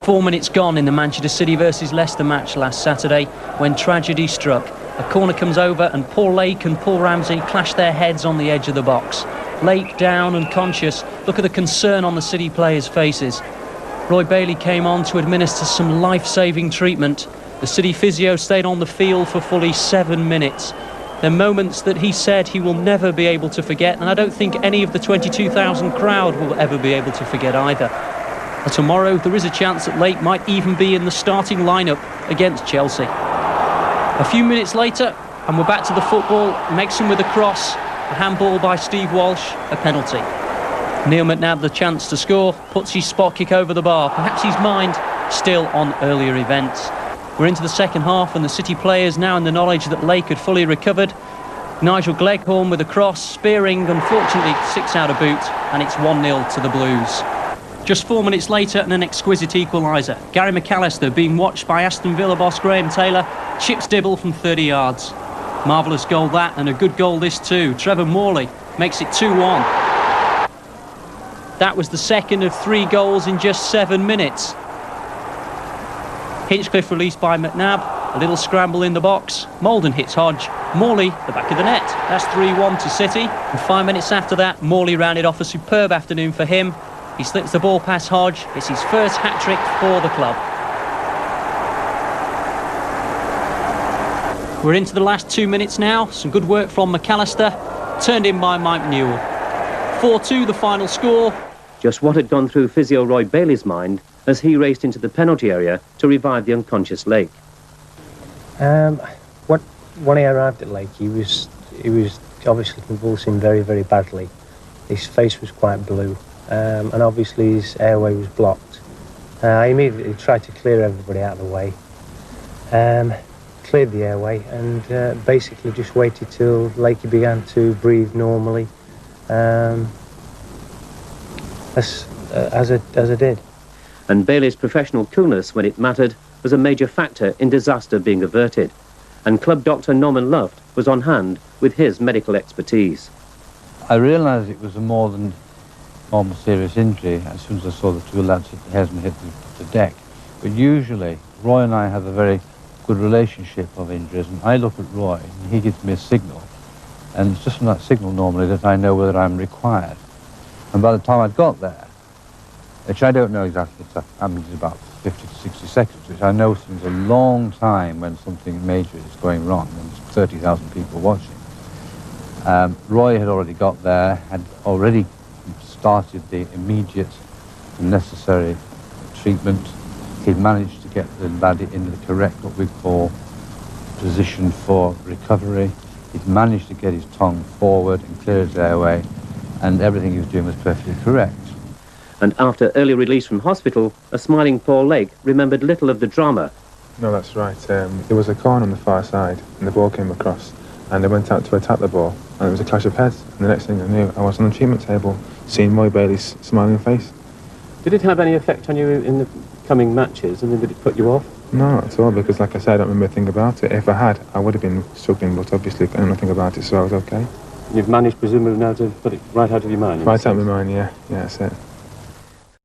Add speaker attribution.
Speaker 1: 4 minutes gone in the Manchester City versus Leicester match last Saturday when tragedy struck. A corner comes over and Paul Lake and Paul Ramsey clash their heads on the edge of the box. Lake down and conscious. Look at the concern on the City players' faces. Roy Bailey came on to administer some life-saving treatment. The City physio stayed on the field for fully 7 minutes. They're moments that he said he will never be able to forget, and I don't think any of the 22,000 crowd will ever be able to forget either. And tomorrow there is a chance that Lake might even be in the starting lineup against Chelsea. A few minutes later and we're back to the football. Megson with a cross, a handball by Steve Walsh, a penalty. Neil McNabb the chance to score, puts his spot kick over the bar, perhaps his mind still on earlier events. We're into the second half and the City players now in the knowledge that Lake had fully recovered. Nigel Gleghorn with a cross, spearing, unfortunately 6 out of boot, and it's 1-0 to the Blues. Just 4 minutes later and an exquisite equaliser. Gary McAllister, being watched by Aston Villa boss Graham Taylor, chips Dibble from 30 yards. Marvellous goal that, and a good goal this too. Trevor Morley makes it 2-1. That was the second of 3 goals in just 7 minutes. Hinchcliffe released by McNabb, a little scramble in the box. Molden hits Hodge, Morley the back of the net. That's 3-1 to City, and 5 minutes after that Morley rounded off a superb afternoon for him. He slips the ball past Hodge. It's his first hat-trick for the club. We're into the last 2 minutes now. Some good work from McAllister, turned in by Mike Newell. 4-2 the final score.
Speaker 2: Just what had gone through physio Roy Bailey's mind as he raced into the penalty area to revive the unconscious Lake.
Speaker 3: When he arrived at Lake, he was obviously convulsing very, very badly. His face was quite blue, and obviously his airway was blocked. I immediately tried to clear everybody out of the way, cleared the airway, and basically just waited till Lakey began to breathe normally, as I did.
Speaker 2: And Bailey's professional coolness when it mattered was a major factor in disaster being averted. And club doctor Norman Luft was on hand with his medical expertise.
Speaker 4: I realised it was a more than normal serious injury as soon as I saw the 2 lads hit the heads and hit the deck. But usually, Roy and I have a very good relationship of injuries, and I look at Roy and he gives me a signal. And it's just from that signal normally that I know whether I'm required. And by the time I'd got there, which I don't know exactly, I mean, it's about 50 to 60 seconds, which I know seems a long time when something major is going wrong and there's 30,000 people watching. Roy had already got there, had already started the immediate and necessary treatment. He'd managed to get the lad in the correct, what we call, position for recovery. He'd managed to get his tongue forward and clear his airway, and everything he was doing was perfectly correct.
Speaker 2: And after early release from hospital, a smiling Paul Lake remembered little of the drama.
Speaker 5: No, that's right. There was a corner on the far side, and the ball came across, and they went out to attack the ball, and it was a clash of heads. And the next thing I knew, I was on the treatment table, seeing Roy Bailey's smiling face.
Speaker 6: Did it have any effect on you in the coming matches, and did it put you off?
Speaker 5: No, not at all, because like I said, I don't remember a thing about it. If I had, I would have been struggling, but obviously I know nothing about it, so I was okay.
Speaker 6: You've managed, presumably, now to put it right out of your mind?
Speaker 5: Right out of my mind, yeah, that's it.